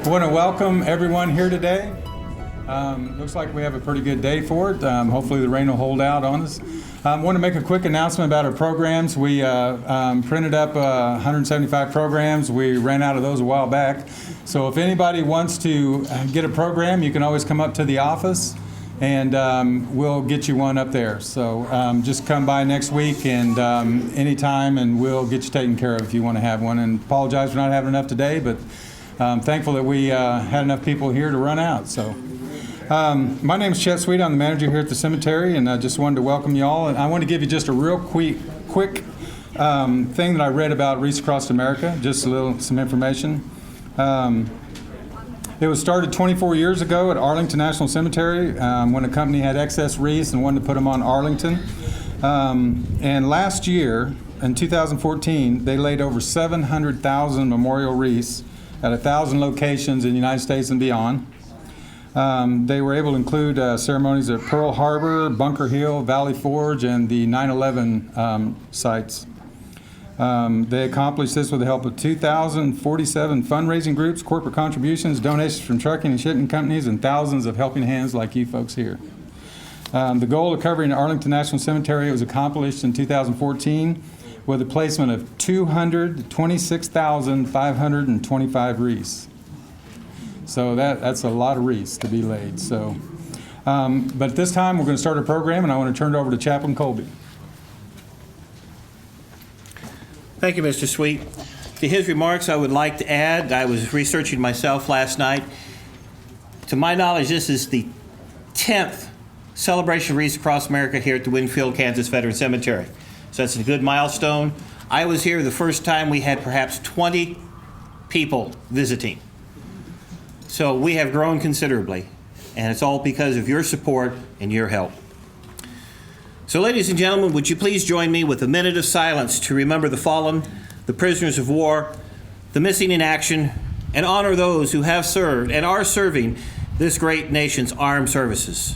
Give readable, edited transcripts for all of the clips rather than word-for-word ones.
I want to welcome everyone here today. Looks like we have a pretty good day for it. Hopefully the rain will hold out on us. I want to make a quick announcement about our programs. We printed up 175 programs. We ran out of those a while back. So if anybody wants to get a program, you can always come up to the office and we'll get you one up there. So just come by next week and anytime, and we'll get you taken care of if you want to have one. And apologize for not having enough today, but thankful that we had enough people here to run out. So, my name is Chet Sweet. I'm the manager here at the cemetery, and I just wanted to welcome you all. And I want to give you just a real quick thing that I read about Wreaths across America. Just some information. It was started 24 years ago at Arlington National Cemetery when a company had excess wreaths and wanted to put them on Arlington. And last year, in 2014, they laid over 700,000 memorial wreaths at 1,000 locations in the United States and beyond. They were able to include ceremonies at Pearl Harbor, Bunker Hill, Valley Forge, and the 9/11 sites. They accomplished this with the help of 2,047 fundraising groups, corporate contributions, donations from trucking and shipping companies, and thousands of helping hands like you folks here. The goal of covering Arlington National Cemetery was accomplished in 2014 with a placement of 226,525 wreaths. So that's a lot of wreaths to be laid. So, but this time we're going to start a program, and I want to turn it over to Chaplain Colby. Thank you, Mr. Sweet. To his remarks, I would like to add, I was researching myself last night. To my knowledge, this is the 10th celebration of Wreaths across America here at the Winfield, Kansas Veteran Cemetery. So that's a good milestone. I was here the first time we had perhaps 20 people visiting. So we have grown considerably, and it's all because of your support and your help. So ladies and gentlemen, would you please join me with a minute of silence to remember the fallen, the prisoners of war, the missing in action, and honor those who have served and are serving this great nation's armed services.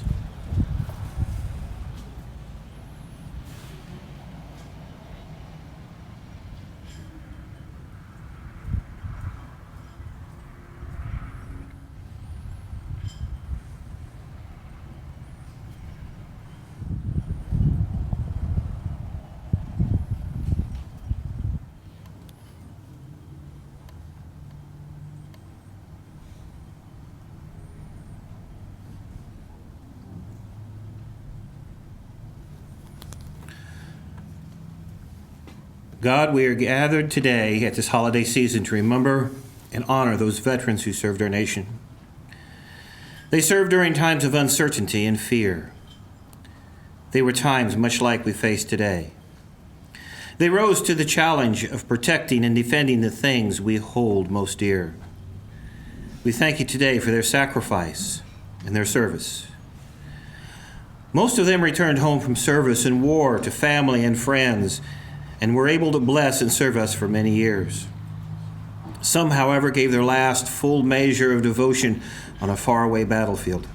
God, we are gathered today at this holiday season to remember and honor those veterans who served our nation. They served during times of uncertainty and fear. They were times much like we face today. They rose to the challenge of protecting and defending the things we hold most dear. We thank you today for their sacrifice and their service. Most of them returned home from service and war to family and friends, and were able to bless and serve us for many years. Some, however, gave their last full measure of devotion on a faraway battlefield.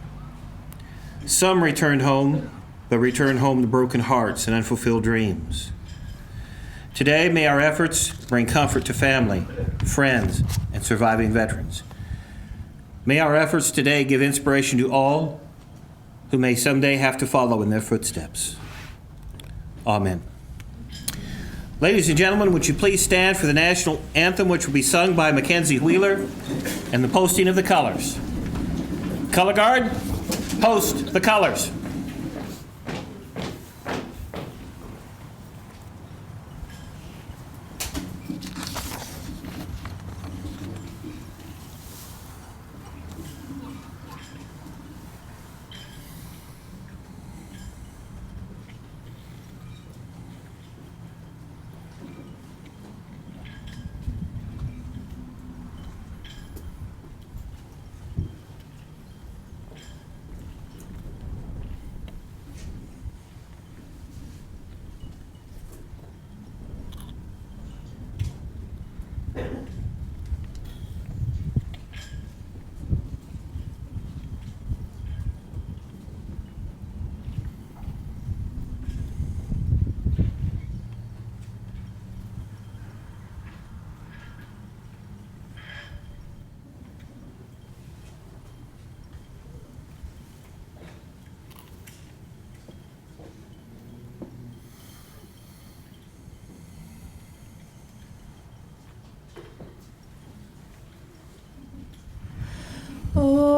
Some returned home, but returned home to broken hearts and unfulfilled dreams. Today, may our efforts bring comfort to family, friends, and surviving veterans. May our efforts today give inspiration to all who may someday have to follow in their footsteps. Amen. Ladies and gentlemen, would you please stand for the national anthem, which will be sung by Mackenzie Wheeler, and the posting of the colors. Color guard, post the colors.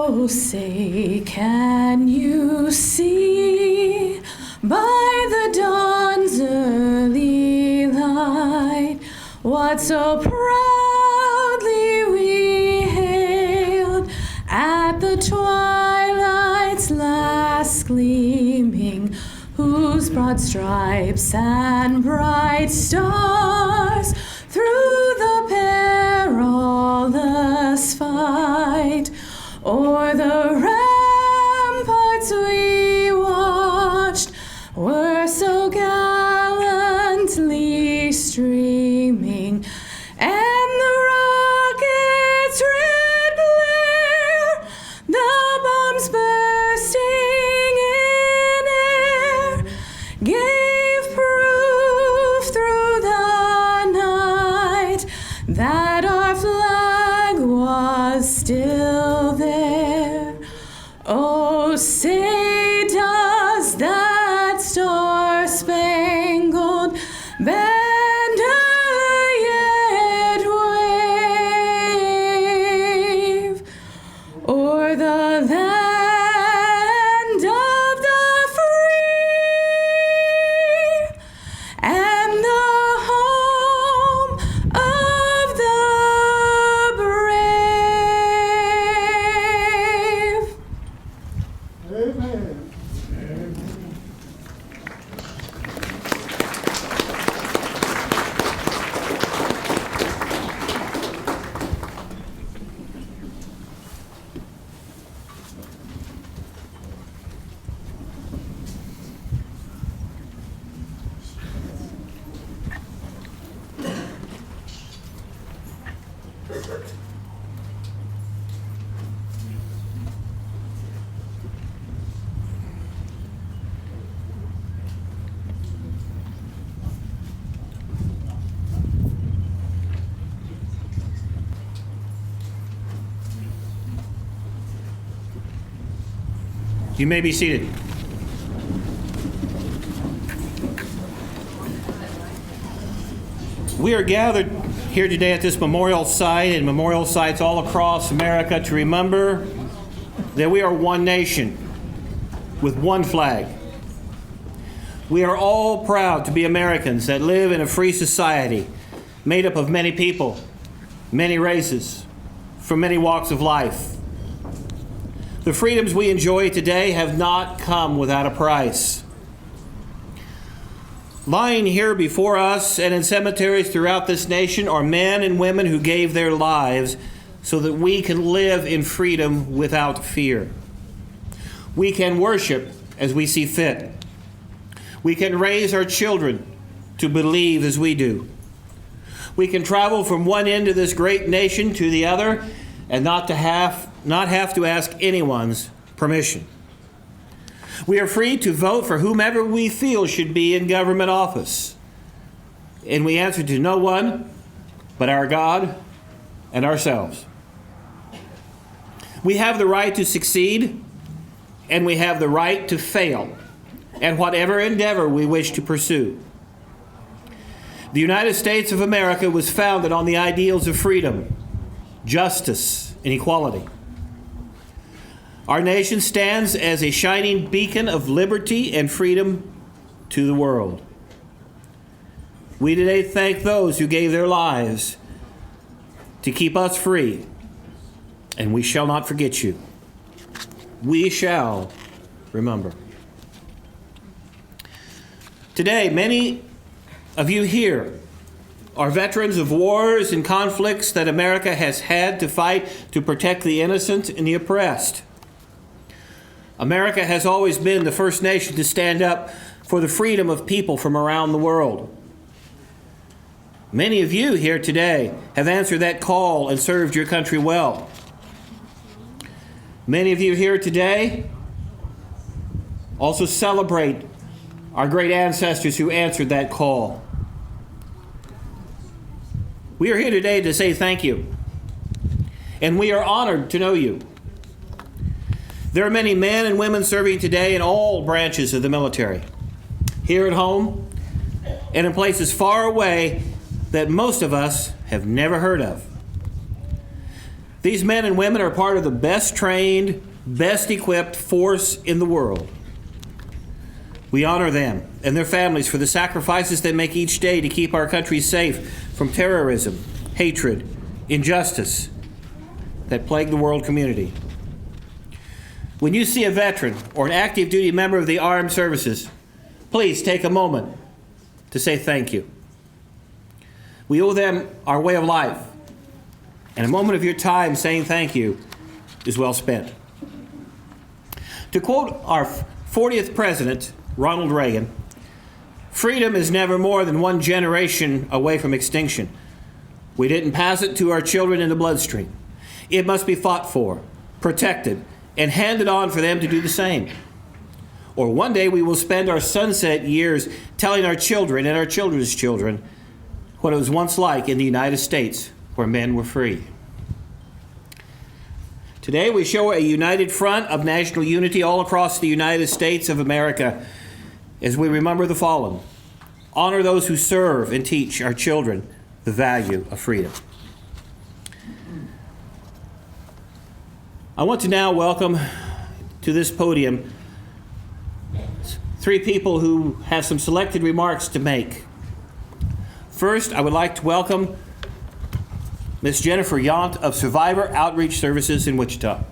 Oh, say, can you see by the dawn's early light what so proudly we hailed at the twilight's last gleaming, whose broad stripes and bright stars through the perilous fight o'er the ramparts we watched were so gallantly streaming, and the rocket's red glare, the bombs bursting in air, gave proof through the night that our flag was still there. Oh, say, does that star-spangled banner yet wave o'er the land of the free and the home of the brave? Amen. You may be seated. We are gathered here today at this memorial site and memorial sites all across America to remember that we are one nation with one flag. We are all proud to be Americans that live in a free society made up of many people, many races, from many walks of life. The freedoms we enjoy today have not come without a price. Lying here before us and in cemeteries throughout this nation are men and women who gave their lives so that we can live in freedom without fear. We can worship as we see fit. We can raise our children to believe as we do. We can travel from one end of this great nation to the other and not have to ask anyone's permission. We are free to vote for whomever we feel should be in government office. And we answer to no one but our God and ourselves. We have the right to succeed, and we have the right to fail at whatever endeavor we wish to pursue. The United States of America was founded on the ideals of freedom, justice, and equality. Our nation stands as a shining beacon of liberty and freedom to the world. We today thank those who gave their lives to keep us free, and we shall not forget you. We shall remember. Today, many of you here are veterans of wars and conflicts that America has had to fight to protect the innocent and the oppressed. America has always been the first nation to stand up for the freedom of people from around the world. Many of you here today have answered that call and served your country well. Many of you here today also celebrate our great ancestors who answered that call. We are here today to say thank you, and we are honored to know you. There are many men and women serving today in all branches of the military, here at home and in places far away that most of us have never heard of. These men and women are part of the best trained, best equipped force in the world. We honor them and their families for the sacrifices they make each day to keep our country safe from terrorism, hatred, injustice that plague the world community. When you see a veteran or an active duty member of the armed services, please take a moment to say thank you. We owe them our way of life, and a moment of your time saying thank you is well spent. To quote our 40th president, Ronald Reagan, freedom is never more than one generation away from extinction. We didn't pass it to our children in the bloodstream. It must be fought for, protected, and handed on for them to do the same. Or one day we will spend our sunset years telling our children and our children's children what it was once like in the United States where men were free. Today we show a united front of national unity all across the United States of America as we remember the fallen, honor those who serve, and teach our children the value of freedom. I want to now welcome to this podium three people who have some selected remarks to make. First, I would like to welcome Ms. Jennifer Yount of Survivor Outreach Services in Wichita.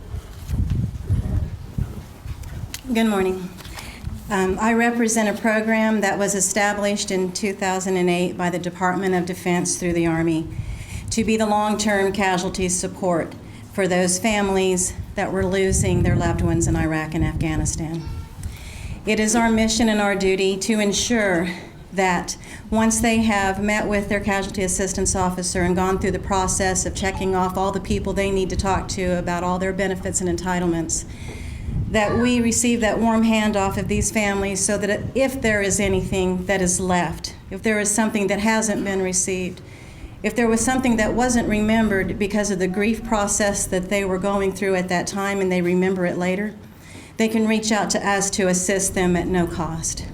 Good morning. I represent a program that was established in 2008 by the Department of Defense through the Army to be the long-term casualty support for those families that were losing their loved ones in Iraq and Afghanistan. It is our mission and our duty to ensure that once they have met with their casualty assistance officer and gone through the process of checking off all the people they need to talk to about all their benefits and entitlements, that we receive that warm handoff of these families so that if there is anything that is left, if there is something that hasn't been received, if there was something that wasn't remembered because of the grief process that they were going through at that time and they remember it later, they can reach out to us to assist them at no cost.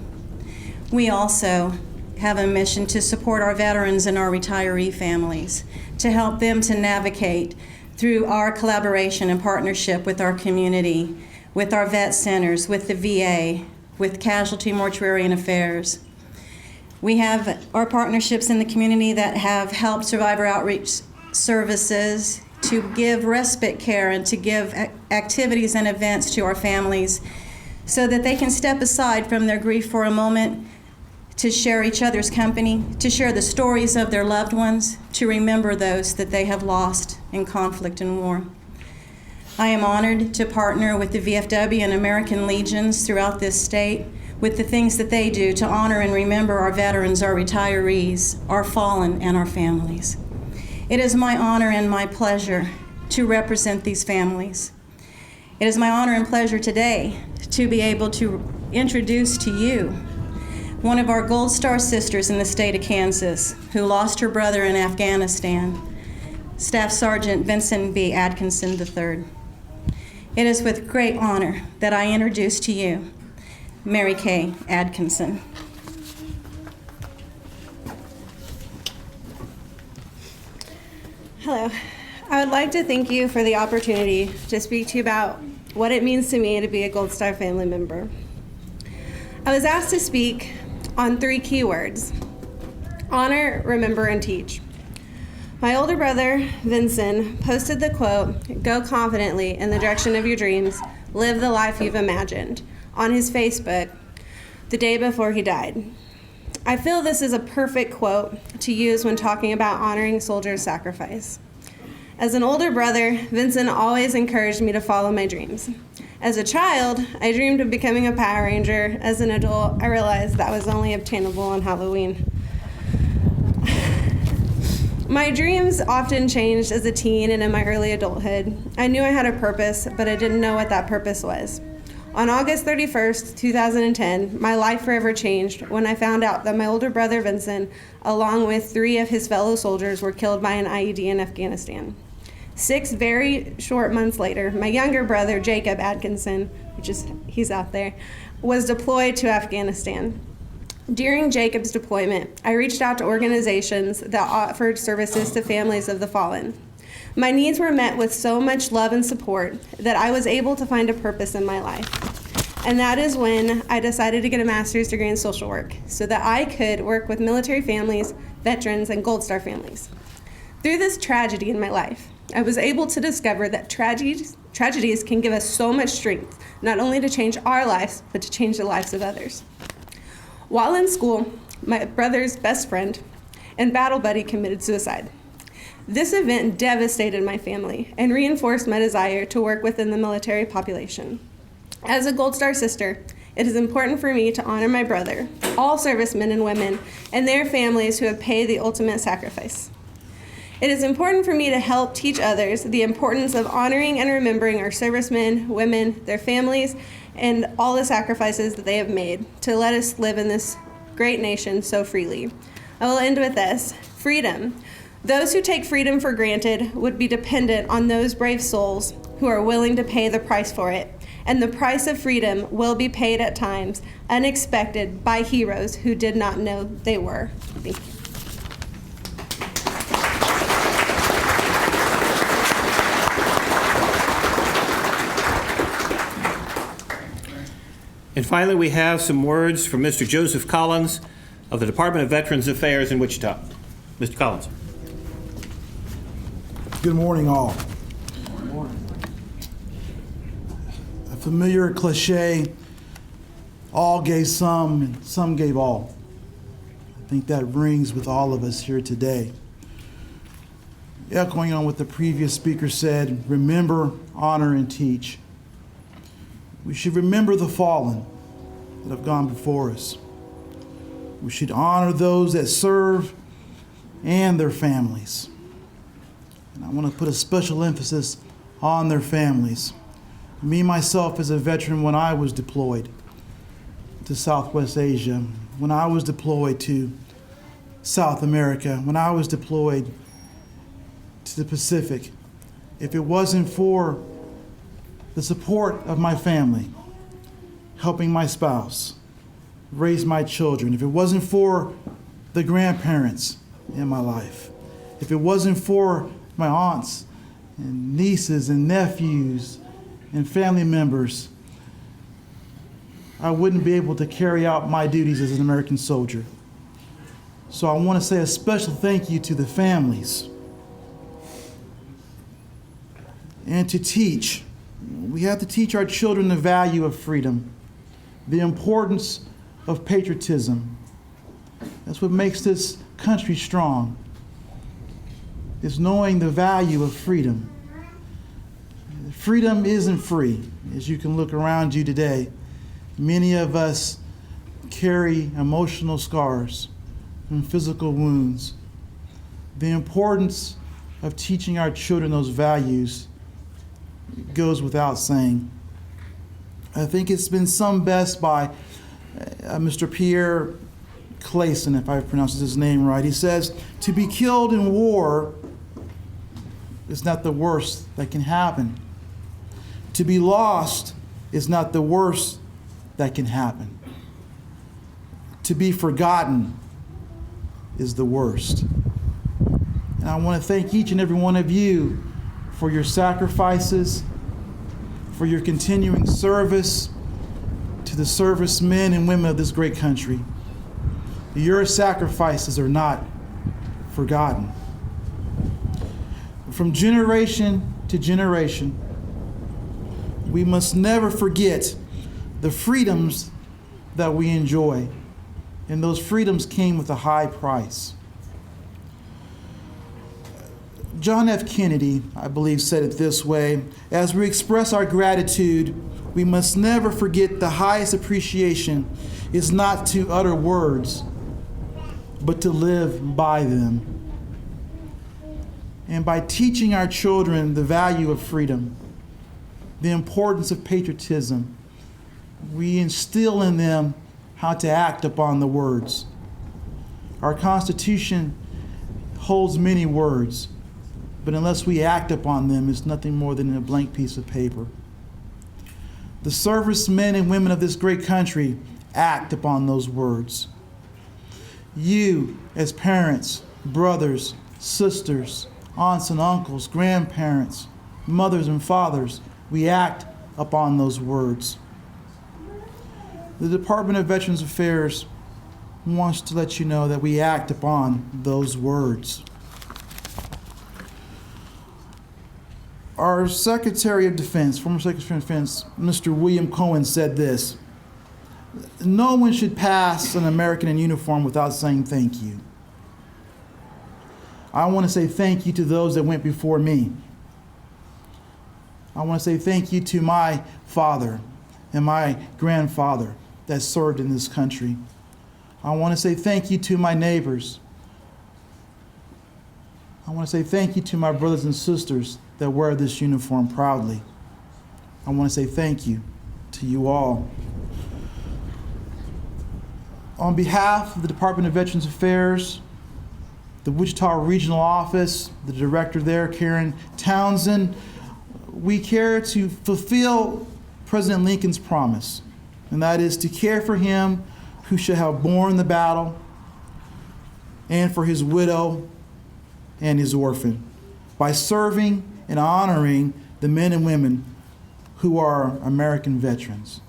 We also have a mission to support our veterans and our retiree families, to help them to navigate through our collaboration and partnership with our community, with our vet centers, with the VA, with Casualty Mortuary and Affairs. We have our partnerships in the community that have helped Survivor Outreach Services to give respite care and to give activities and events to our families so that they can step aside from their grief for a moment to share each other's company, to share the stories of their loved ones, to remember those that they have lost in conflict and war. I am honored to partner with the VFW and American Legions throughout this state with the things that they do to honor and remember our veterans, our retirees, our fallen, and our families. It is my honor and my pleasure to represent these families. It is my honor and pleasure today to be able to introduce to you one of our Gold Star sisters in the state of Kansas who lost her brother in Afghanistan, Staff Sergeant Vincent B. Atkinson III. It is with great honor that I introduce to you Mary Kay Atkinson. Hello. I would like to thank you for the opportunity to speak to you about what it means to me to be a Gold Star family member. I was asked to speak on 3 key words: honor, remember, and teach. My older brother, Vincent, posted the quote, "Go confidently in the direction of your dreams, live the life you've imagined," on his Facebook the day before he died. I feel this is a perfect quote to use when talking about honoring soldiers' sacrifice. As an older brother, Vincent always encouraged me to follow my dreams. As a child, I dreamed of becoming a Power Ranger. As an adult, I realized that was only obtainable on Halloween. My dreams often changed as a teen and in my early adulthood. I knew I had a purpose, but I didn't know what that purpose was. On August 31st, 2010, my life forever changed when I found out that my older brother Vincent, along with 3 of his fellow soldiers, were killed by an IED in Afghanistan. 6 very short months later, my younger brother Jacob Atkinson, he's out there, was deployed to Afghanistan. During Jacob's deployment, I reached out to organizations that offered services to families of the fallen. My needs were met with so much love and support that I was able to find a purpose in my life. And that is when I decided to get a master's degree in social work so that I could work with military families, veterans, and Gold Star families. Through this tragedy in my life, I was able to discover that tragedies can give us so much strength, not only to change our lives, but to change the lives of others. While in school, my brother's best friend and battle buddy committed suicide. This event devastated my family and reinforced my desire to work within the military population. As a Gold Star sister, it is important for me to honor my brother, all servicemen and women, and their families who have paid the ultimate sacrifice. It is important for me to help teach others the importance of honoring and remembering our servicemen, women, their families, and all the sacrifices that they have made to let us live in this great nation so freely. I will end with this: freedom. Those who take freedom for granted would be dependent on those brave souls who are willing to pay the price for it. And the price of freedom will be paid at times, unexpected, by heroes who did not know they were. Thank you. And finally, we have some words from Mr. Joseph Collins of the Department of Veterans Affairs in Wichita. Mr. Collins. Good morning, all. A familiar cliche, all gave some and some gave all. I think that rings with all of us here today. Echoing on what the previous speaker said, remember, honor, and teach. We should remember the fallen that have gone before us. We should honor those that serve and their families. And I want to put a special emphasis on their families. Me, myself, as a veteran, when I was deployed to Southwest Asia, when I was deployed to South America, when I was deployed to the Pacific, if it wasn't for the support of my family, helping my spouse, raise my children, if it wasn't for the grandparents in my life, if it wasn't for my aunts and nieces and nephews and family members, I wouldn't be able to carry out my duties as an American soldier. So I want to say a special thank you to the families and to teach. We have to teach our children the value of freedom, the importance of patriotism. That's what makes this country strong, is knowing the value of freedom. Freedom isn't free. As you can look around you today, many of us carry emotional scars and physical wounds. The importance of teaching our children those values goes without saying. I think it's been summed best by Mr. Pierre Clayson, if I pronounced his name right. He says, to be killed in war is not the worst that can happen. To be lost is not the worst that can happen. To be forgotten is the worst. And I want to thank each and every one of you for your sacrifices, for your continuing service to the servicemen and women of this great country. Your sacrifices are not forgotten. From generation to generation, we must never forget the freedoms that we enjoy. And those freedoms came with a high price. John F. Kennedy, I believe, said it this way: as we express our gratitude, we must never forget the highest appreciation is not to utter words, but to live by them. And by teaching our children the value of freedom, the importance of patriotism, we instill in them how to act upon the words. Our Constitution holds many words, but unless we act upon them, it's nothing more than a blank piece of paper. The servicemen and women of this great country act upon those words. You, as parents, brothers, sisters, aunts and uncles, grandparents, mothers and fathers, we act upon those words. The Department of Veterans Affairs wants to let you know that we act upon those words. Our Secretary of Defense, former Secretary of Defense, Mr. William Cohen, said this: "No one should pass an American in uniform without saying thank you." I want to say thank you to those that went before me. I want to say thank you to my father and my grandfather that served in this country. I want to say thank you to my neighbors. I want to say thank you to my brothers and sisters that wear this uniform proudly. I want to say thank you to you all. On behalf of the Department of Veterans Affairs, the Wichita Regional Office, the director there, Karen Townsend, we care to fulfill President Lincoln's promise, and that is to care for him who shall have borne the battle, and for his widow and his orphan, by serving and honoring the men and women who are American veterans.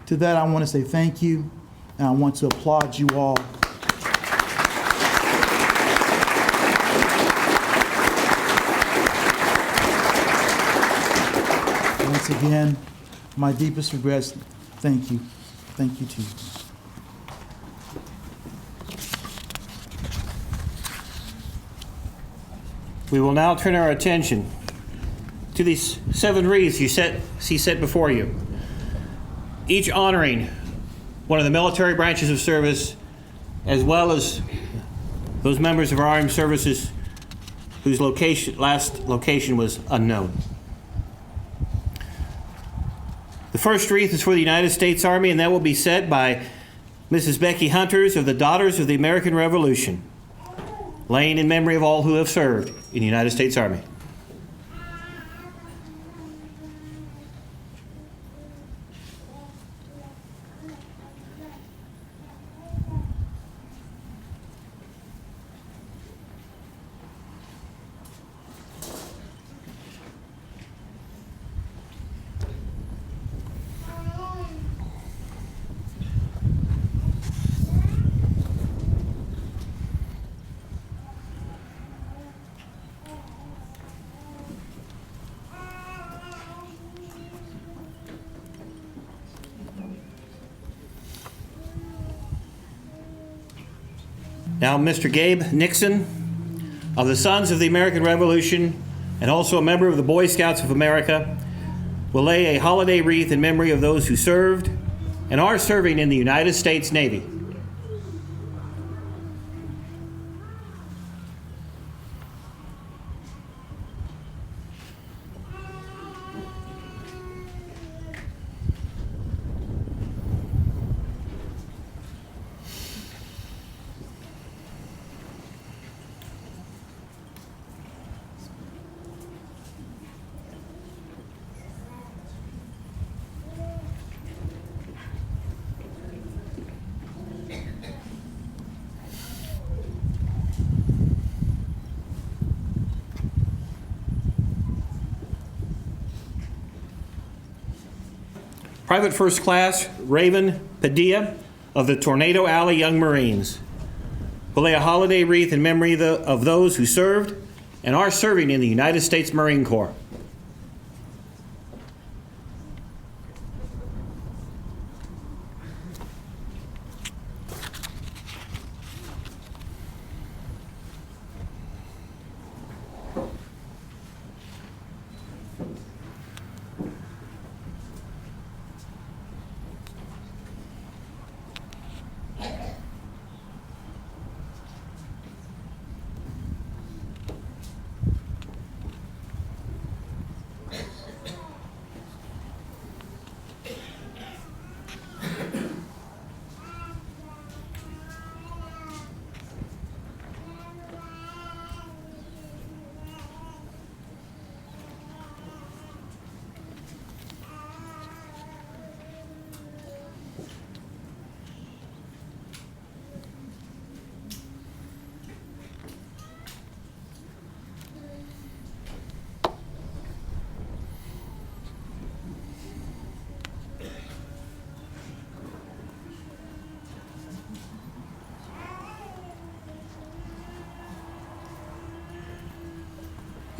To that, I want to say thank you, and I want to applaud you all. Once again, my deepest regrets, thank you. Thank you to you. We will now turn our attention to these 7 wreaths you see set before you, each honoring one of the military branches of service, as well as those members of our armed services whose last location was unknown. The first wreath is for the United States Army, and that will be set by Mrs. Becky Hunters of the Daughters of the American Revolution, laying in memory of all who have served in the United States Army. Now, Mr. Gabe Nixon of the Sons of the American Revolution, and also a member of the Boy Scouts of America, will lay a holiday wreath in memory of those who served and are serving in the United States Navy. Private First Class Raven Padilla of the Tornado Alley Young Marines will lay a holiday wreath in memory of those who served and are serving in the United States Marine Corps.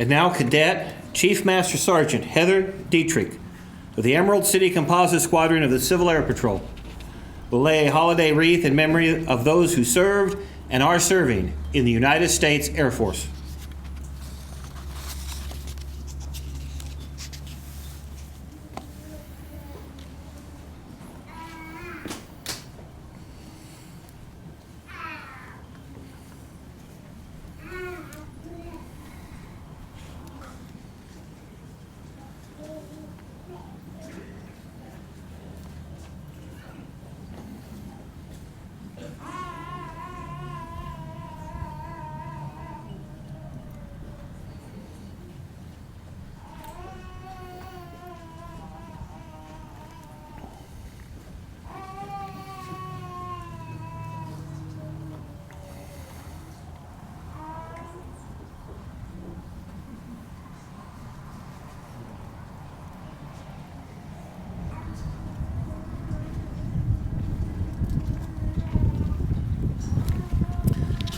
And now Cadet Chief Master Sergeant Heather Dietrich of the Emerald City Composite Squadron of the Civil Air Patrol will lay a holiday wreath in memory of those who served and are serving in the United States Air Force.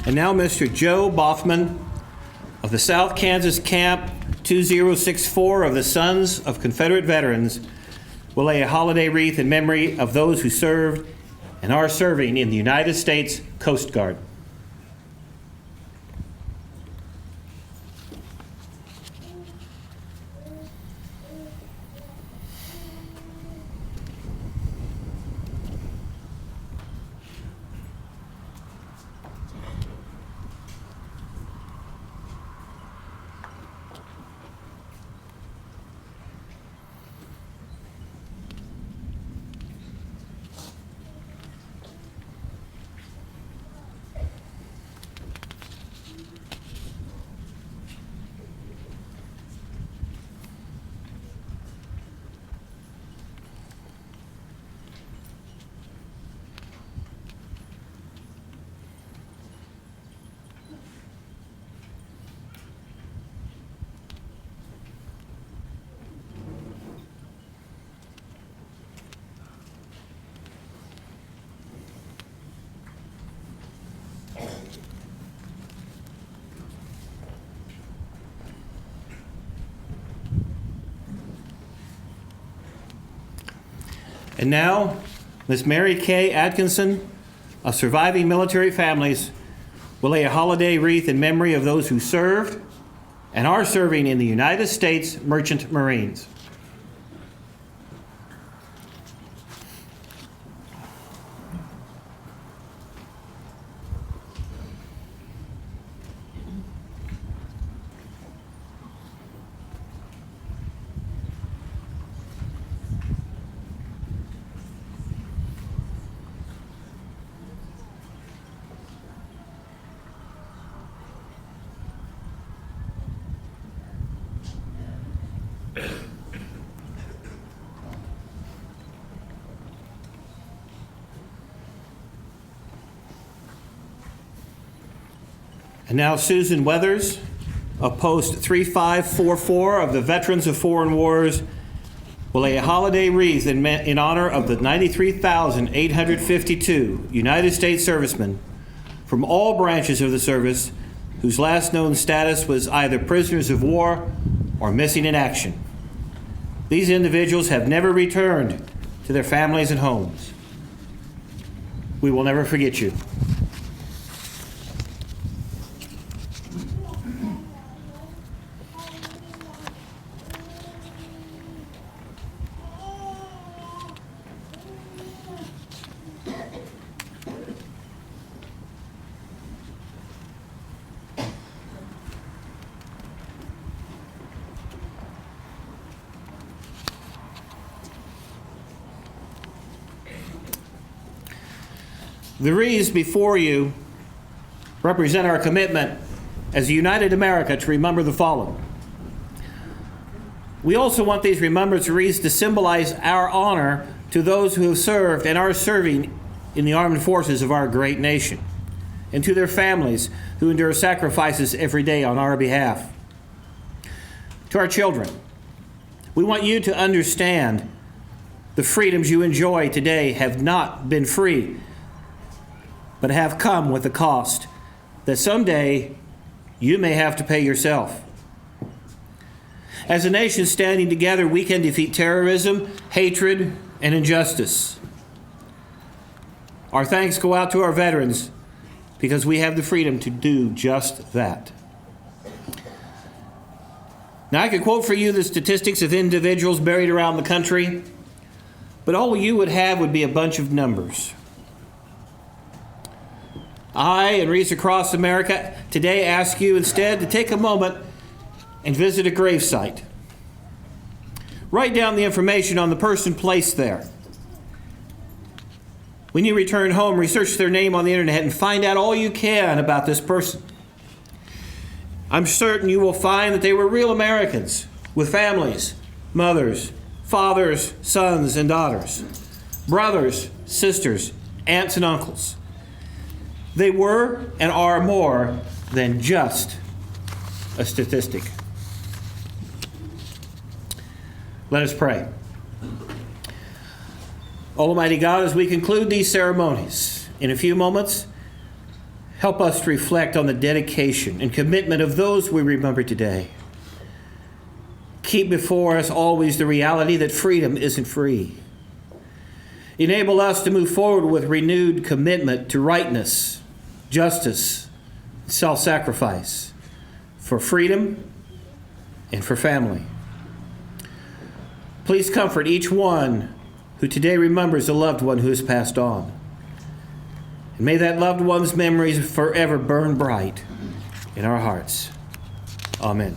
And now Mr. Joe Boffman of the South Kansas Camp 2064 of the Sons of Confederate Veterans will lay a holiday wreath in memory of those who served and are serving in the United States Coast Guard. And now, Miss Mary Kay Atkinson of Surviving Military Families will lay a holiday wreath in memory of those who served and are serving in the United States Merchant Marines. And now Susan Weathers of Post 3544 of the Veterans of Foreign Wars will lay a holiday wreath in honor of the 93,852 United States servicemen from all branches of the service whose last known status was either prisoners of war or missing in action. These individuals have never returned to their families and homes. We will never forget you. The wreaths before you represent our commitment as a united America to remember the fallen. We also want these remembrance wreaths to symbolize our honor to those who have served and are serving in the armed forces of our great nation, and to their families who endure sacrifices every day on our behalf. To our children, we want you to understand the freedoms you enjoy today have not been free, but have come with a cost that someday you may have to pay yourself. As a nation standing together, we can defeat terrorism, hatred, and injustice. Our thanks go out to our veterans because we have the freedom to do just that. Now, I could quote for you the statistics of individuals buried around the country, but all you would have would be a bunch of numbers. I and Wreaths across America today ask you instead to take a moment and visit a gravesite. Write down the information on the person placed there. When you return home, research their name on the internet and find out all you can about this person. I'm certain you will find that they were real Americans with families, mothers, fathers, sons, and daughters, brothers, sisters, aunts, and uncles. They were and are more than just a statistic. Let us pray. Almighty God, as we conclude these ceremonies, in a few moments, help us to reflect on the dedication and commitment of those we remember today. Keep before us always the reality that freedom isn't free. Enable us to move forward with renewed commitment to rightness, justice, self-sacrifice, for freedom and for family. Please comfort each one who today remembers a loved one who has passed on. And may that loved one's memories forever burn bright in our hearts. Amen.